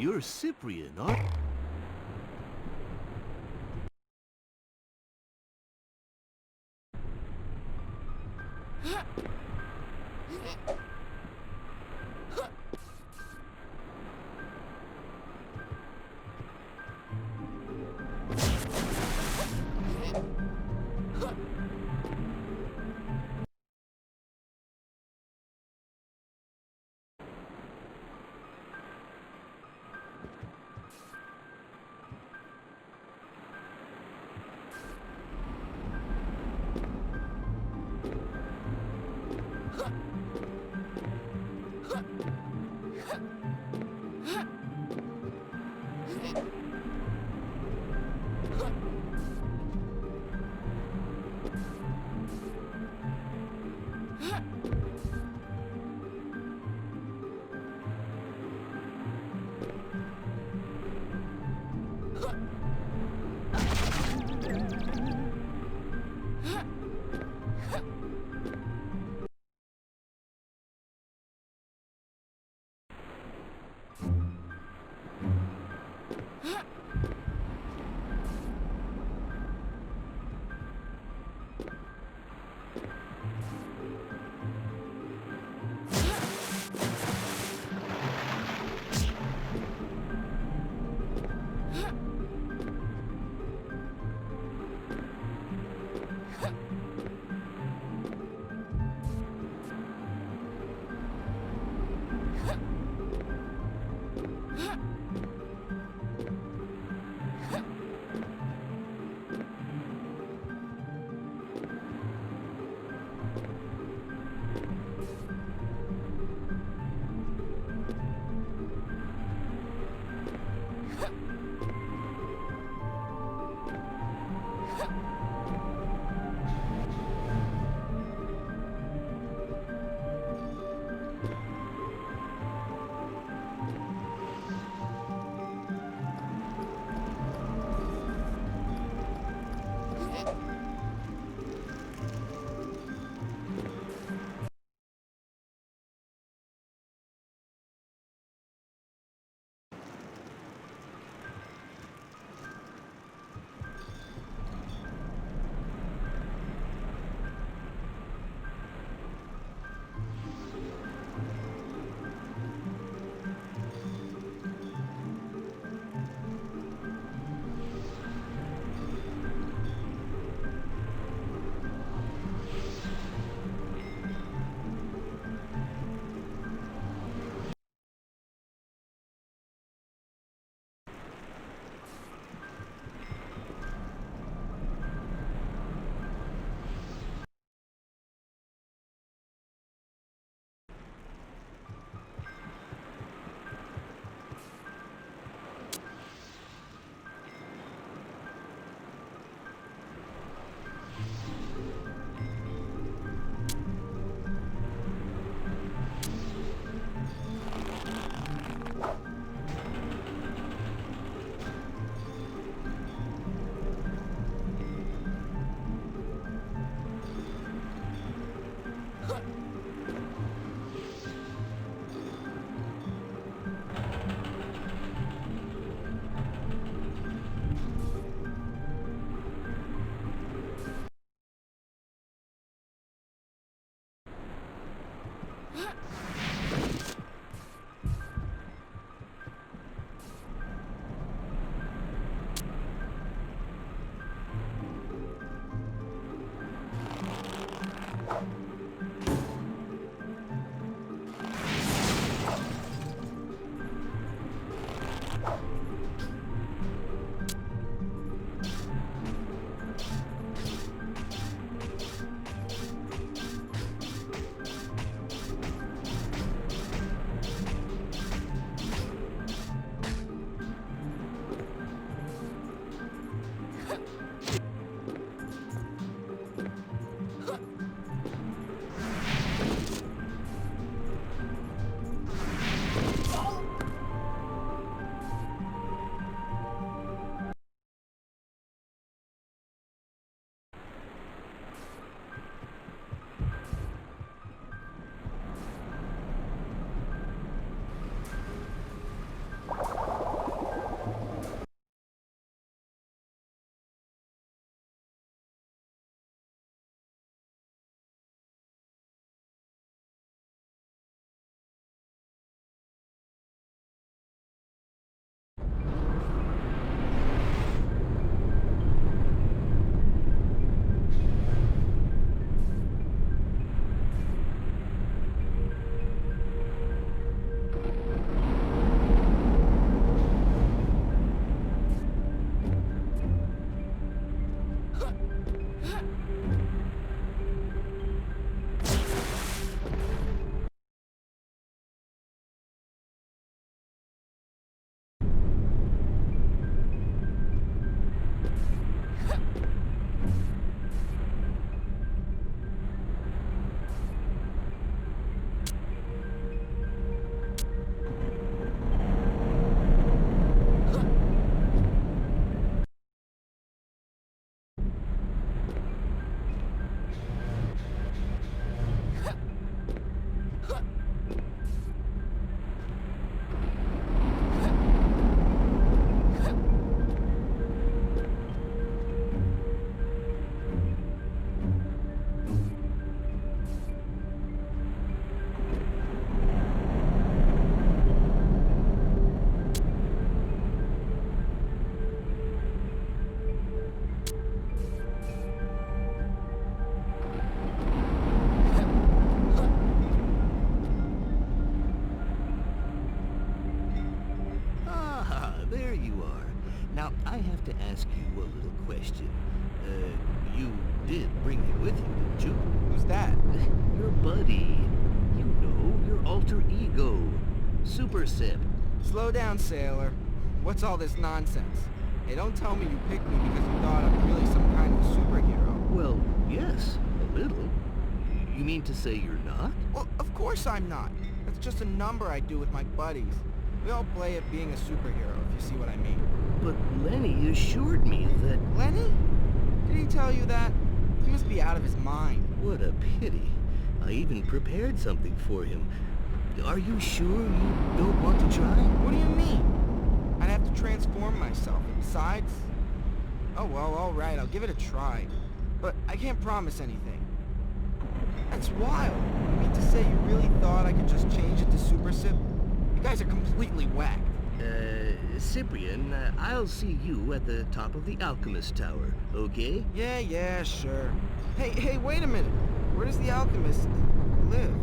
You're Cyprien, aren't you? you are. Now, I have to ask you a little question. You did bring him with you, didn't you? Who's that? Your buddy. You know, your alter ego. Super Sip. Slow down, sailor. What's all this nonsense? Hey, don't tell me you picked me because you thought I'm really some kind of superhero. Well, yes, a little. You mean to say you're not? Well, of course I'm not. That's just a number I do with my buddies. We all play at being a superhero, if you see what I mean. But Lenny assured me that... Lenny? Did he tell you that? He must be out of his mind. What a pity. I even prepared something for him. Are you sure you don't want to try? What do you mean? I'd have to transform myself. And besides... Oh, well, alright, I'll give it a try. But I can't promise anything. That's wild. You mean to say you really thought I could just change it to Super Sip? You guys are completely whacked. Cyprien, I'll see you at the top of the Alchemist Tower, okay? Yeah, sure. Hey, wait a minute. Where does the alchemist live?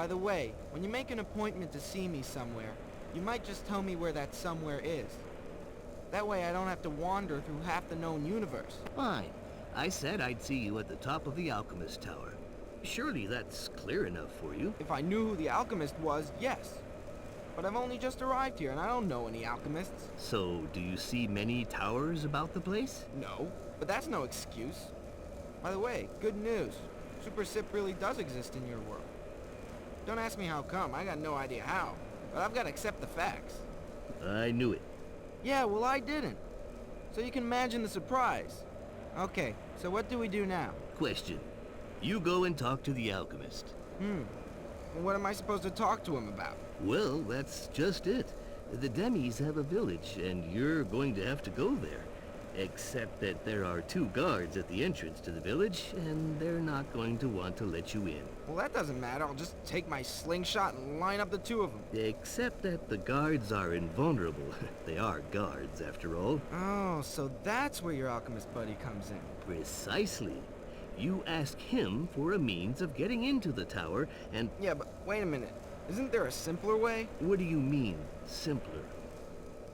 By the way, when you make an appointment to see me somewhere, you might just tell me where that somewhere is. That way I don't have to wander through half the known universe. Fine. I said I'd see you at the top of the Alchemist Tower. Surely that's clear enough for you. If I knew who the alchemist was, yes. But I've only just arrived here and I don't know any alchemists. So, do you see many towers about the place? No, but that's no excuse. By the way, good news. Super Sip really does exist in your world. Don't ask me how come, I got no idea how. But I've got to accept the facts. I knew it. Yeah, well I didn't. So you can imagine the surprise. Okay, so what do we do now? Question. You go and talk to the alchemist. What am I supposed to talk to him about? Well, that's just it. The Demis have a village, and you're going to have to go there. Except that there are 2 guards at the entrance to the village, and they're not going to want to let you in. Well, that doesn't matter. I'll just take my slingshot and line up the 2 of them. Except that the guards are invulnerable. They are guards, after all. Oh, so that's where your alchemist buddy comes in. Precisely. You ask him for a means of getting into the tower, and... Yeah, but wait a minute. Isn't there a simpler way? What do you mean, simpler?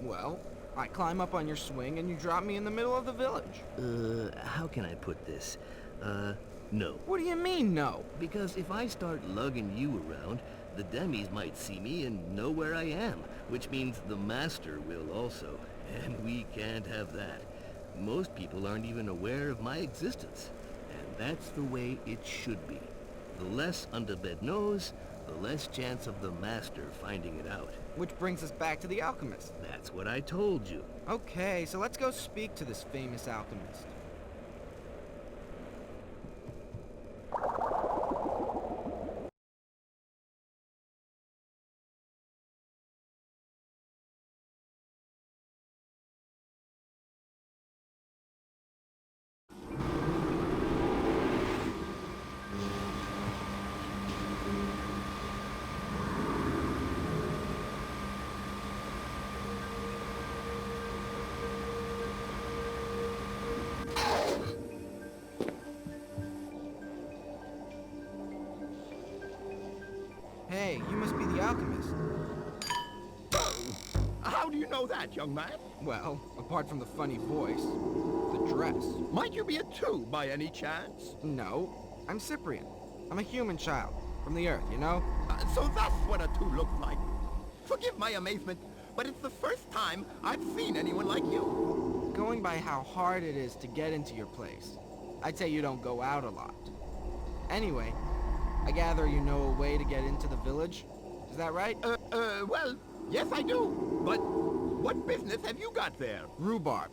Well, I climb up on your swing and you drop me in the middle of the village. How can I put this? No. What do you mean, no? Because if I start lugging you around, the Demis might see me and know where I am, which means the Master will also, and we can't have that. Most people aren't even aware of my existence, and that's the way it should be. The less Undabed knows, the less chance of the Master finding it out. Which brings us back to the alchemist. That's what I told you. Okay, so let's go speak to this famous alchemist. Hey, you must be the alchemist. How do you know that, young man? Well, apart from the funny voice, the dress. Might you be a 2 by any chance? No, I'm Cyprien. I'm a human child, from the Earth, you know? So that's what a 2 looks like. Forgive my amazement, but it's the first time I've seen anyone like you. Going by how hard it is to get into your place, I'd say you don't go out a lot. Anyway, I gather you know a way to get into the village? Is that right? Well, yes I do. But what business have you got there? Rhubarb.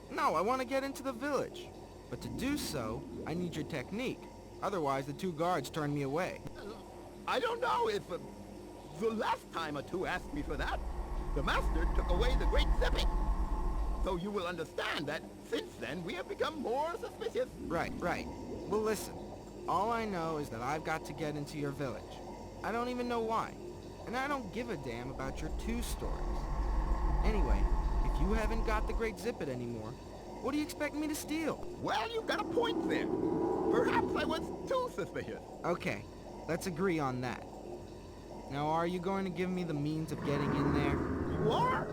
No, I want to get into the village. But to do so, I need your technique. Otherwise, the 2 guards turn me away. I don't know if... the last time a 2 asked me for that, the Master took away the great zipping. So you will understand that since then we have become more suspicious. Right. Well, listen. All I know is that I've got to get into your village. I don't even know why. And I don't give a damn about your 2 stories. Anyway, if you haven't got the Great Zippet anymore, what do you expect me to steal? Well, you've got a point there. Perhaps I was too suspicious. Okay, let's agree on that. Now, are you going to give me the means of getting in there? You are?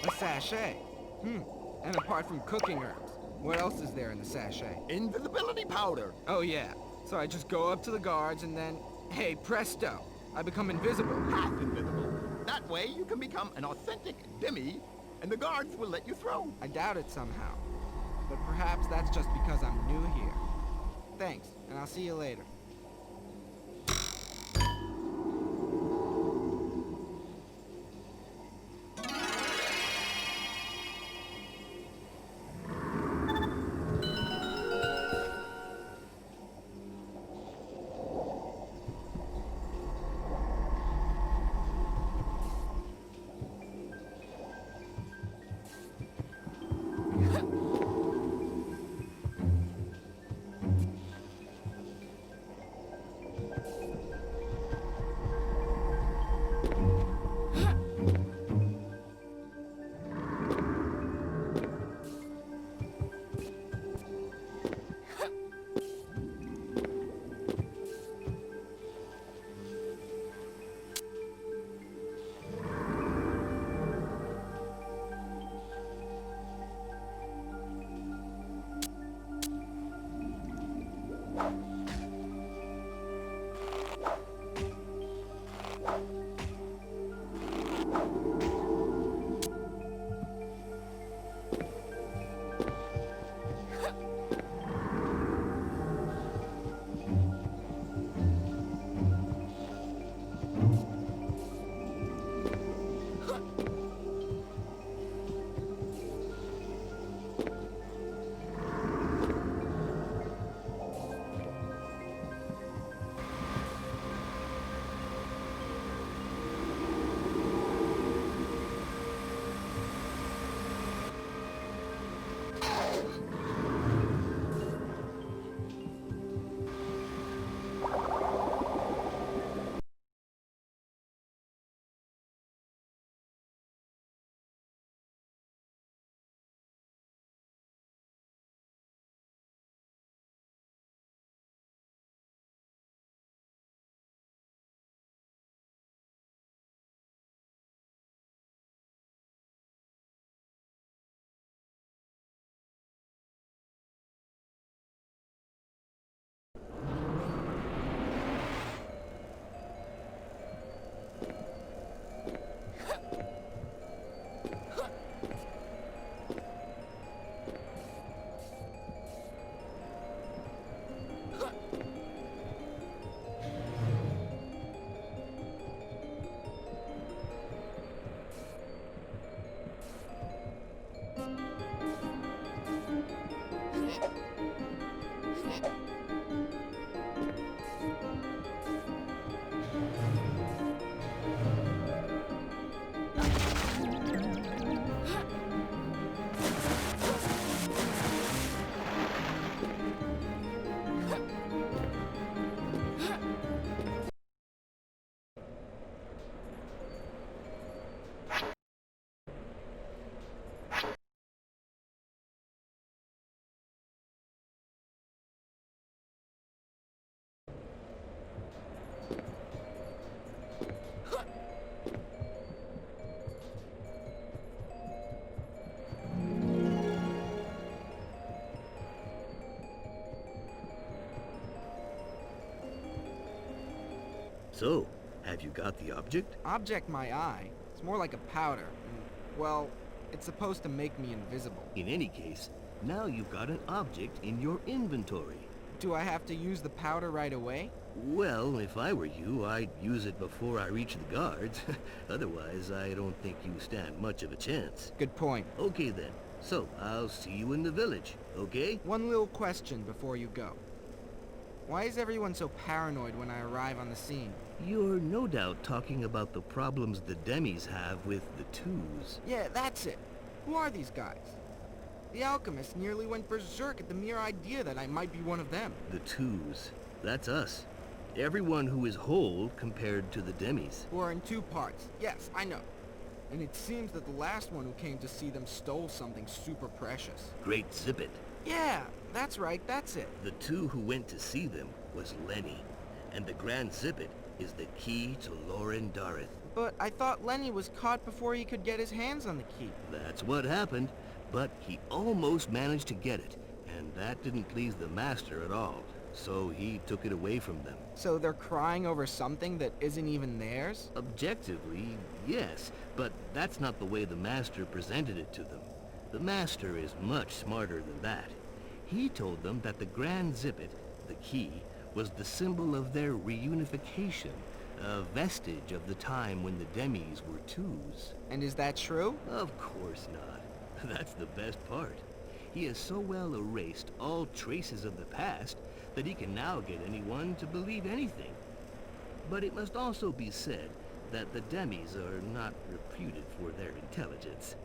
A sachet. And apart from cooking herbs, what else is there in the sachet? Invisibility powder. Oh yeah, so I just go up to the guards and then, hey, presto, I become invisible. Half invisible. That way you can become an authentic Demi, and the guards will let you through. I doubt it somehow. But perhaps that's just because I'm new here. Thanks, and I'll see you later. So, have you got the object? Object my eye. It's more like a powder. And, well, it's supposed to make me invisible. In any case, now you've got an object in your inventory. Do I have to use the powder right away? Well, if I were you, I'd use it before I reach the guards. Otherwise, I don't think you stand much of a chance. Good point. Okay then. So, I'll see you in the village, okay? One little question before you go. Why is everyone so paranoid when I arrive on the scene? You're no doubt talking about the problems the Demis have with the twos. Yeah, that's it. Who are these guys? The alchemist nearly went berserk at the mere idea that I might be one of them. The twos. That's us. Everyone who is whole compared to the Demis. Who are in two parts. Yes, I know. And it seems that the last one who came to see them stole something super precious. Great Zippet. Yeah, that's right, that's it. The two who went to see them was Lenny, and the Grand Zippet is the key to Lauren Dareth. But I thought Lenny was caught before he could get his hands on the key. That's what happened, but he almost managed to get it, and that didn't please the Master at all, so he took it away from them. So they're crying over something that isn't even theirs? Objectively, yes, but that's not the way the Master presented it to them. The Master is much smarter than that. He told them that the Grand Zippet, the key, was the symbol of their reunification, a vestige of the time when the Demis were twos. And is that true? Of course not. That's the best part. He has so well erased all traces of the past that he can now get anyone to believe anything. But it must also be said that the Demis are not reputed for their intelligence.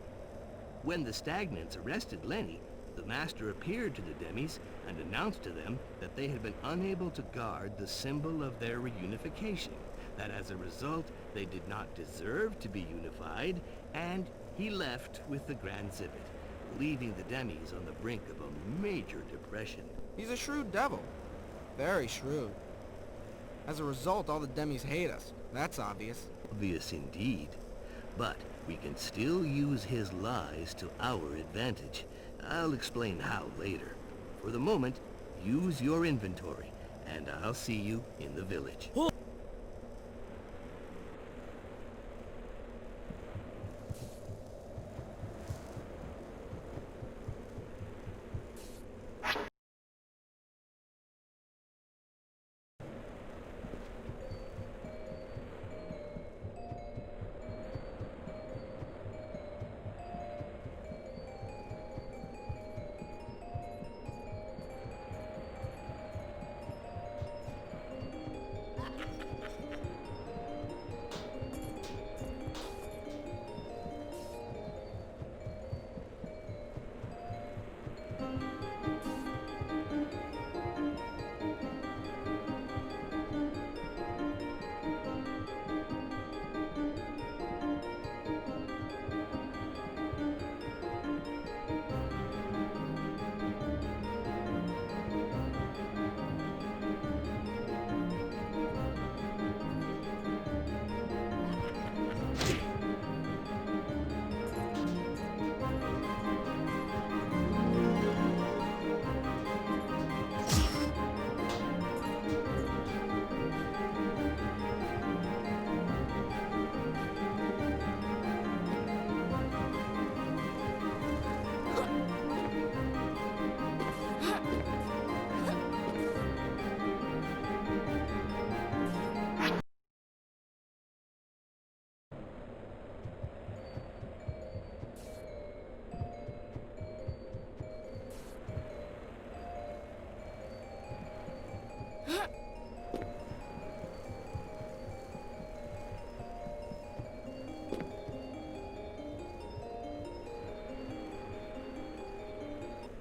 When the Stagnants arrested Lenny, the Master appeared to the Demis and announced to them that they had been unable to guard the symbol of their reunification, that as a result they did not deserve to be unified, and he left with the Grand Zippet, leaving the Demis on the brink of a major depression. He's a shrewd devil. Very shrewd. As a result, all the Demis hate us. That's obvious. Obvious indeed. But we can still use his lies to our advantage. I'll explain how later. For the moment, use your inventory, and I'll see you in the village.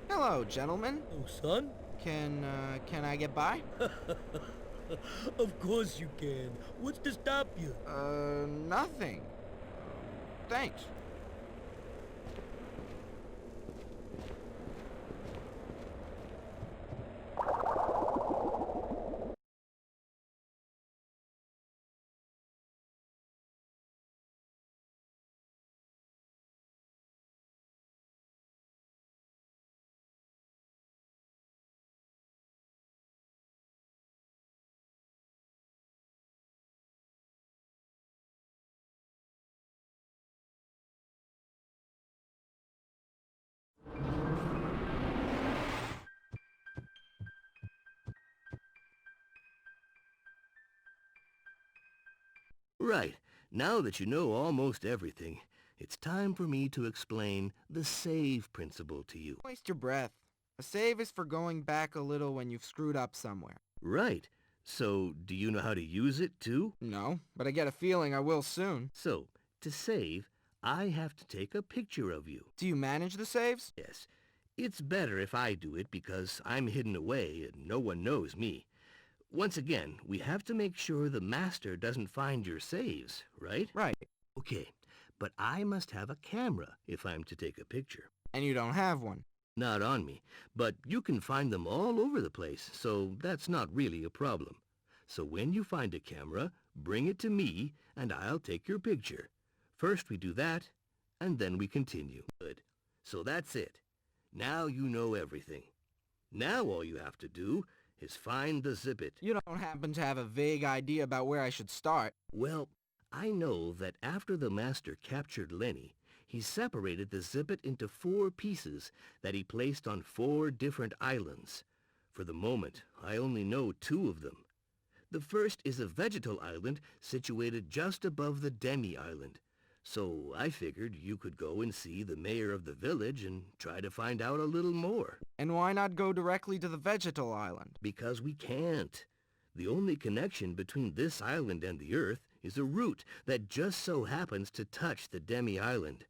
Hello, gentlemen. Oh, son? Can I get by? Of course you can. What's to stop you? Nothing. Thanks. Right. Now that you know almost everything, it's time for me to explain the save principle to you. Waste your breath. A save is for going back a little when you've screwed up somewhere. Right. So, do you know how to use it, too? No, but I get a feeling I will soon. So, to save, I have to take a picture of you. Do you manage the saves? Yes. It's better if I do it because I'm hidden away and no one knows me. Once again, we have to make sure the master doesn't find your saves, right? Right. Okay, but I must have a camera if I'm to take a picture. And you don't have one. Not on me, but you can find them all over the place, so that's not really a problem. So when you find a camera, bring it to me and I'll take your picture. First we do that, and then we continue. Good. So that's it. Now you know everything. Now all you have to do is find the zippet. You don't happen to have a vague idea about where I should start? Well, I know that after the master captured Lenny, he separated the zippet into 4 pieces that he placed on 4 different islands. For the moment, I only know 2 of them. The first is a vegetal island situated just above the Demi Island. So I figured you could go and see the mayor of the village and try to find out a little more. And why not go directly to the vegetal island? Because we can't. The only connection between this island and the Earth is a route that just so happens to touch the Demi Island.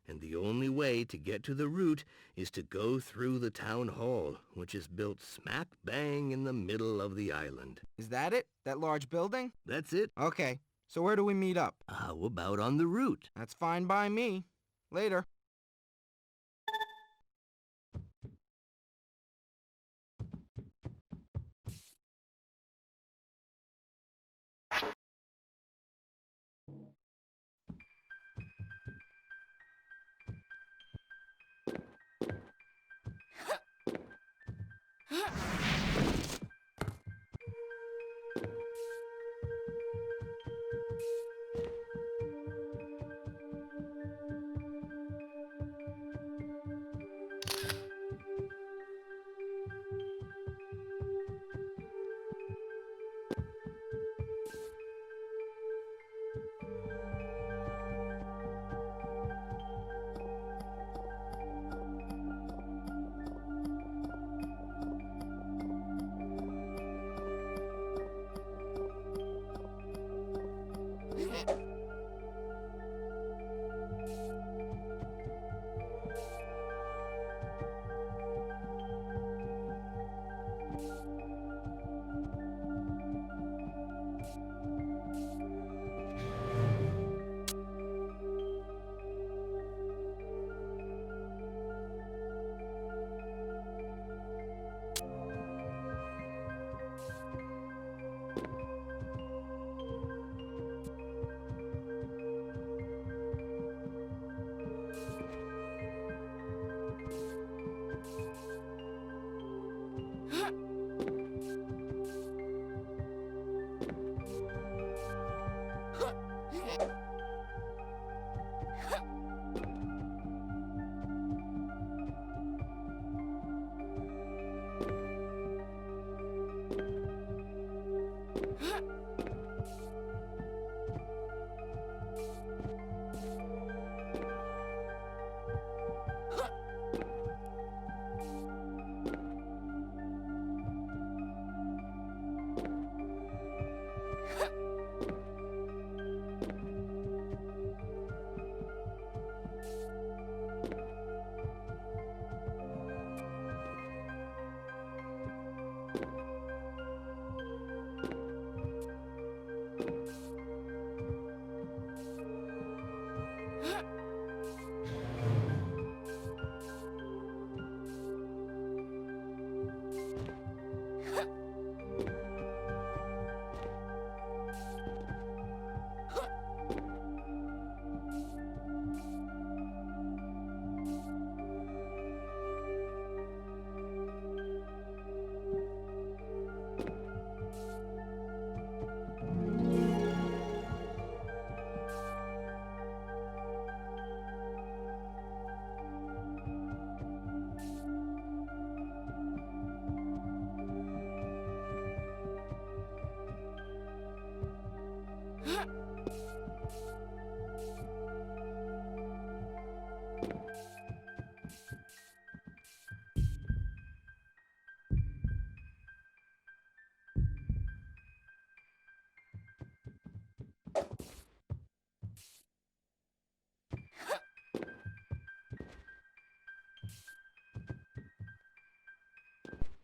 And the only way to get to the route is to go through the town hall, which is built smack bang in the middle of the island. Is that it? That large building? That's it. Okay, so where do we meet up? How about on the route? That's fine by me. Later.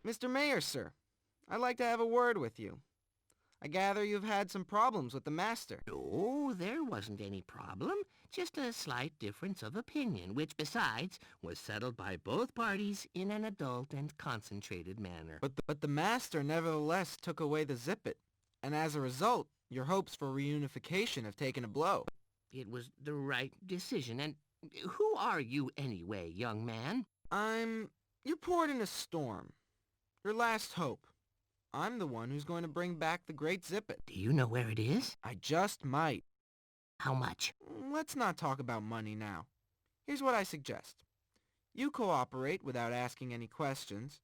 Mr. Mayor, sir, I'd like to have a word with you. I gather you've had some problems with the Master. No, there wasn't any problem. Just a slight difference of opinion, which, besides, was settled by both parties in an adult and concentrated manner. But the Master nevertheless took away the Zippet, and as a result, your hopes for reunification have taken a blow. It was the right decision, and who are you anyway, young man? You're poured in a storm. Your last hope. I'm the one who's going to bring back the Great Zippet. Do you know where it is? I just might. How much? Let's not talk about money now. Here's what I suggest. You cooperate without asking any questions.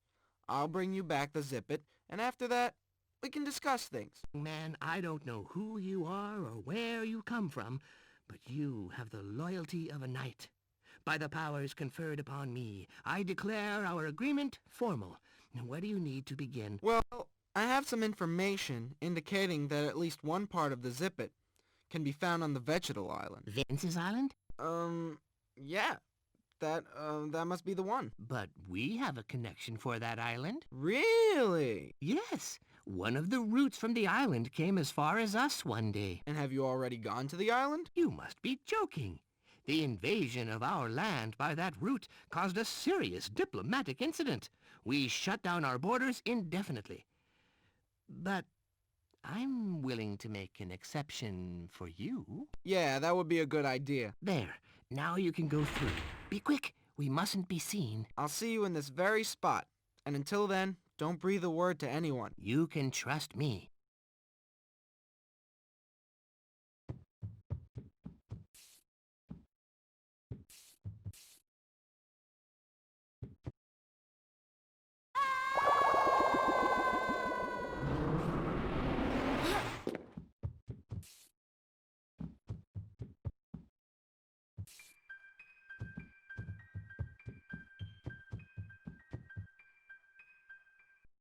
I'll bring you back the Zippet, and after that, we can discuss things. Man, I don't know who you are or where you come from, but you have the loyalty of a knight. By the powers conferred upon me, I declare our agreement formal. Now, where do you need to begin? Well, I have some information indicating that at least one part of the Zippet can be found on the Vegetal Island. Vince's Island? Yeah. That must be the one. But we have a connection for that island. Really? Yes. One of the roots from the island came as far as us one day. And have you already gone to the island? You must be joking. The invasion of our land by that route caused a serious diplomatic incident. We shut down our borders indefinitely. But I'm willing to make an exception for you. Yeah, that would be a good idea. There. Now you can go through. Be quick. We mustn't be seen. I'll see you in this very spot. And until then, don't breathe a word to anyone. You can trust me.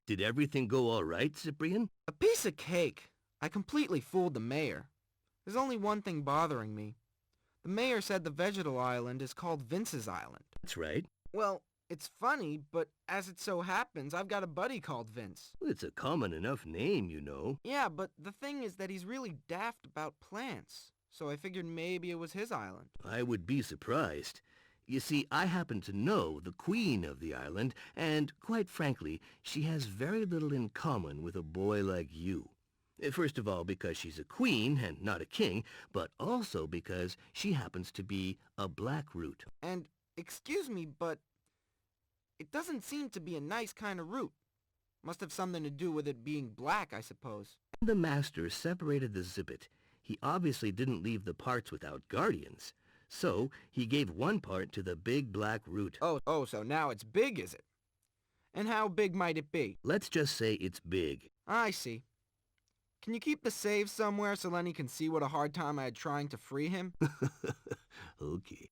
Did everything go all right, Cyprien? A piece of cake. I completely fooled the mayor. There's only one thing bothering me. The mayor said the Vegetal Island is called Vince's Island. That's right. Well, it's funny, but as it so happens, I've got a buddy called Vince. Well, it's a common enough name, you know. Yeah, but the thing is that he's really daft about plants. So I figured maybe it was his island. I would be surprised. You see, I happen to know the queen of the island, and quite frankly, she has very little in common with a boy like you. First of all, because she's a queen and not a king, but also because she happens to be a black root. And, excuse me, but it doesn't seem to be a nice kind of root. Must have something to do with it being black, I suppose. The master separated the Zippet. He obviously didn't leave the parts without guardians. So, he gave one part to the big black root. Oh, so now it's big, is it? And how big might it be? Let's just say it's big. I see. Can you keep the save somewhere so Lenny can see what a hard time I had trying to free him? Okay.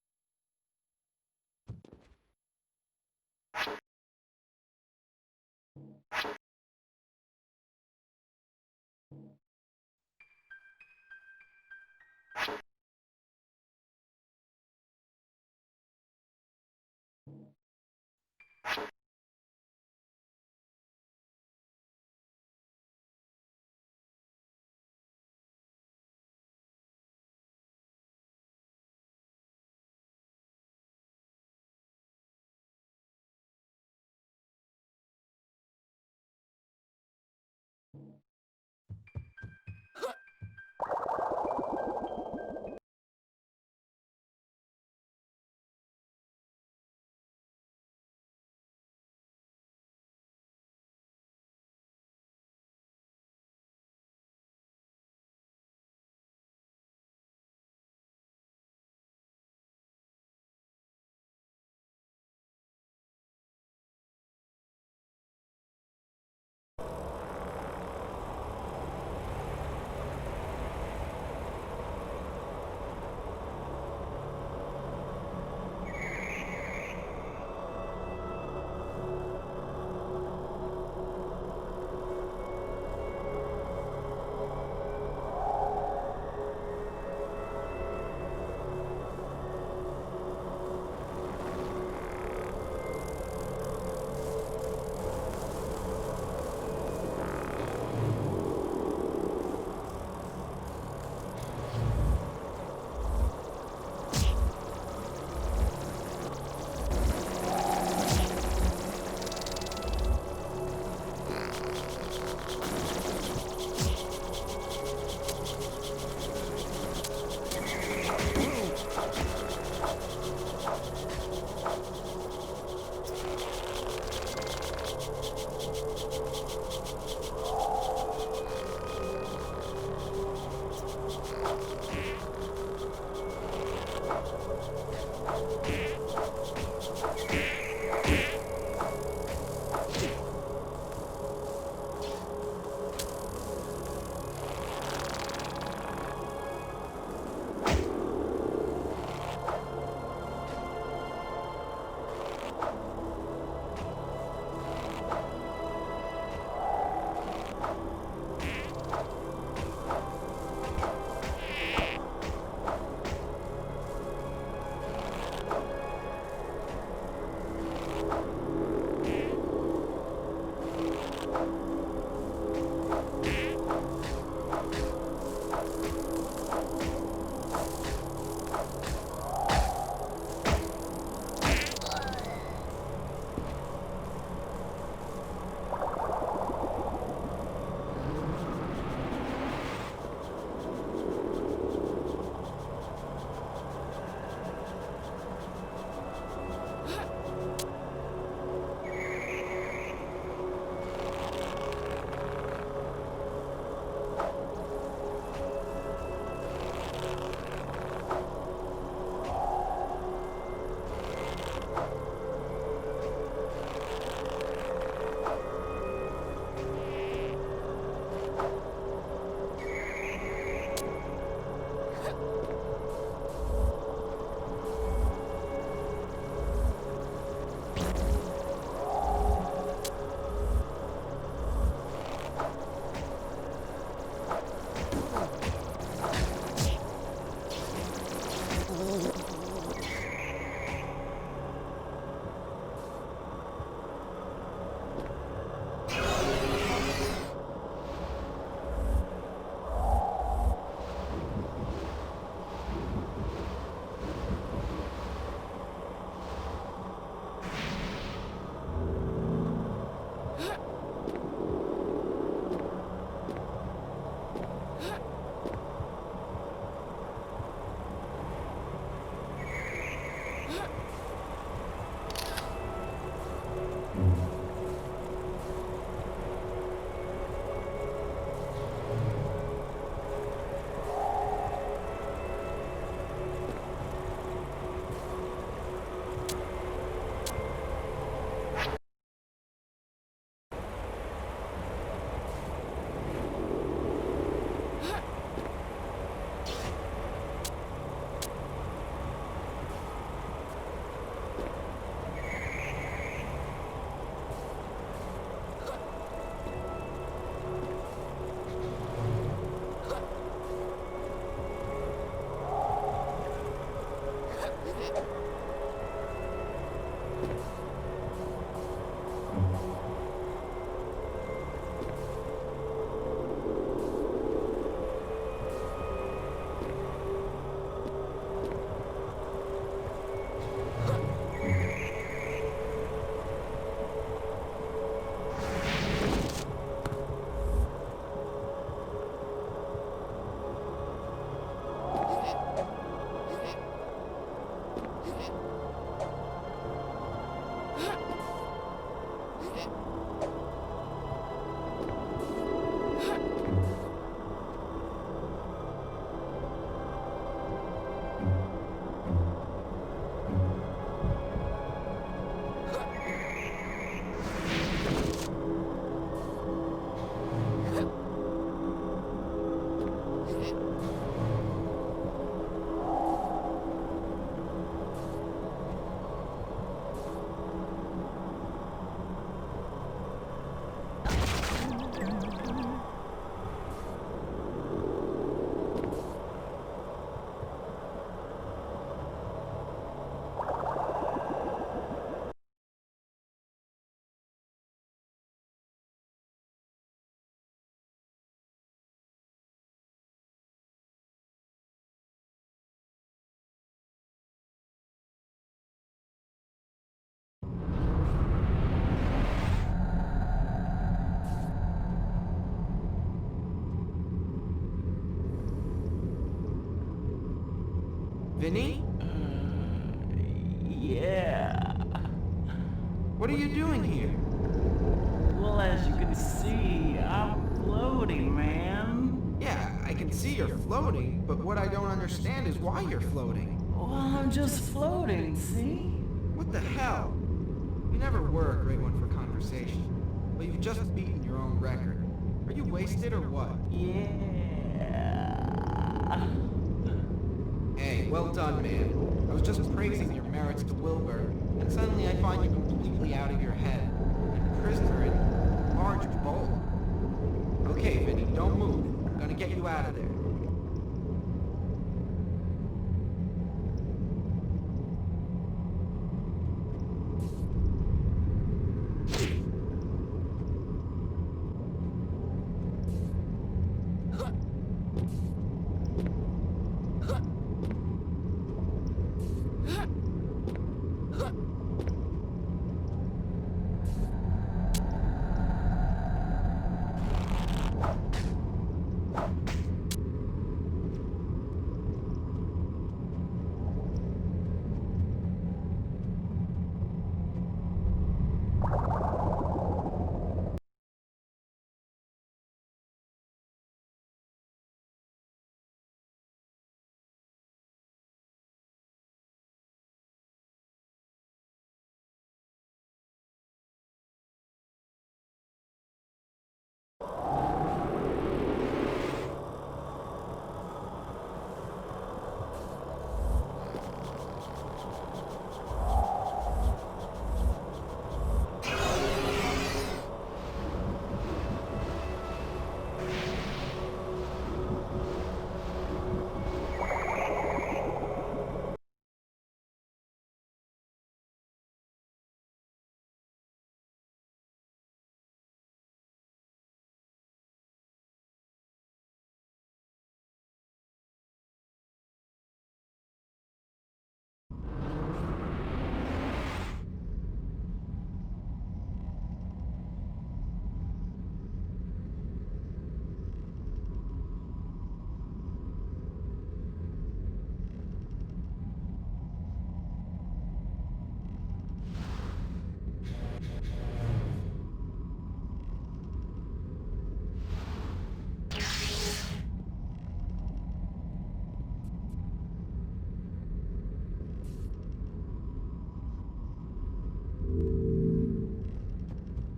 Vinny? Yeah. What are you doing here? Well, as you can see, I'm floating, man. Yeah, I can see you're floating, but what I don't understand is why you're floating. Well, I'm just floating, see? What the hell? You never were a great one for conversation, but you've just beaten your own record. Are you wasted or what? Yeah. Hey, well done, man. I was just praising your merits to Wilbur, and suddenly I find you completely out of your head. A prisoner in large bowl. Okay, Vinny, don't move. I'm gonna get you out of there.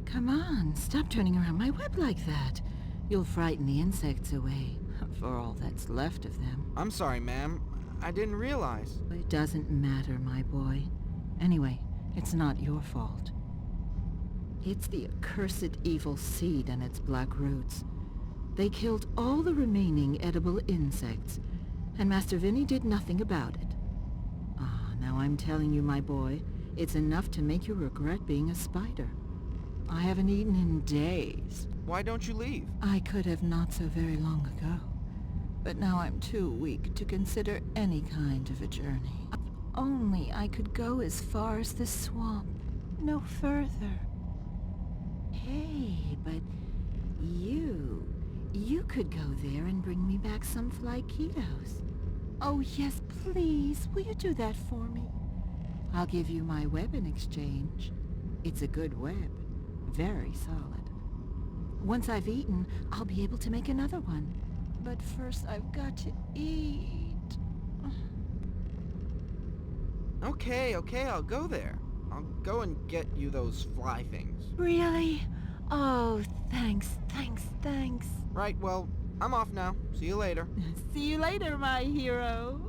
Come on, stop turning around my web like that. You'll frighten the insects away, for all that's left of them. I'm sorry, ma'am. I didn't realize. It doesn't matter, my boy. Anyway, it's not your fault. It's the accursed evil seed and its black roots. They killed all the remaining edible insects, and Master Vinny did nothing about it. Ah, now I'm telling you, my boy, it's enough to make you regret being a spider. I haven't eaten in days. Why don't you leave? I could have not so very long ago, but now I'm too weak to consider any kind of a journey. If only I could go as far as the swamp, no further. Hey, but you could go there and bring me back some flyketos. Oh yes, please, will you do that for me? I'll give you my web in exchange. It's a good web. Very solid. Once I've eaten, I'll be able to make another one. But first I've got to eat. Okay, I'll go there. I'll go and get you those fly things. Really? Oh, thanks. Right, well, I'm off now. See you later. See you later, my hero.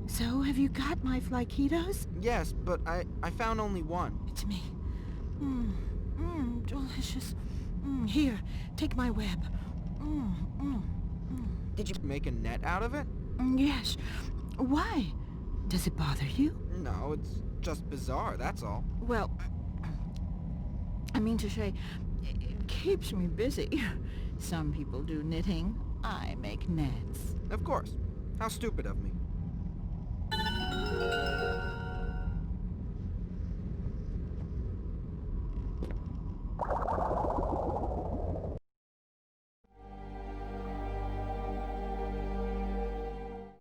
So have you got my flyketos? Yes, but I found only one. It's me. Delicious. Here, take my web. Did you make a net out of it? Yes. Why? Does it bother you? No, it's just bizarre, that's all. Well, I mean to say, it keeps me busy. Some people do knitting. I make nets. Of course. How stupid of me.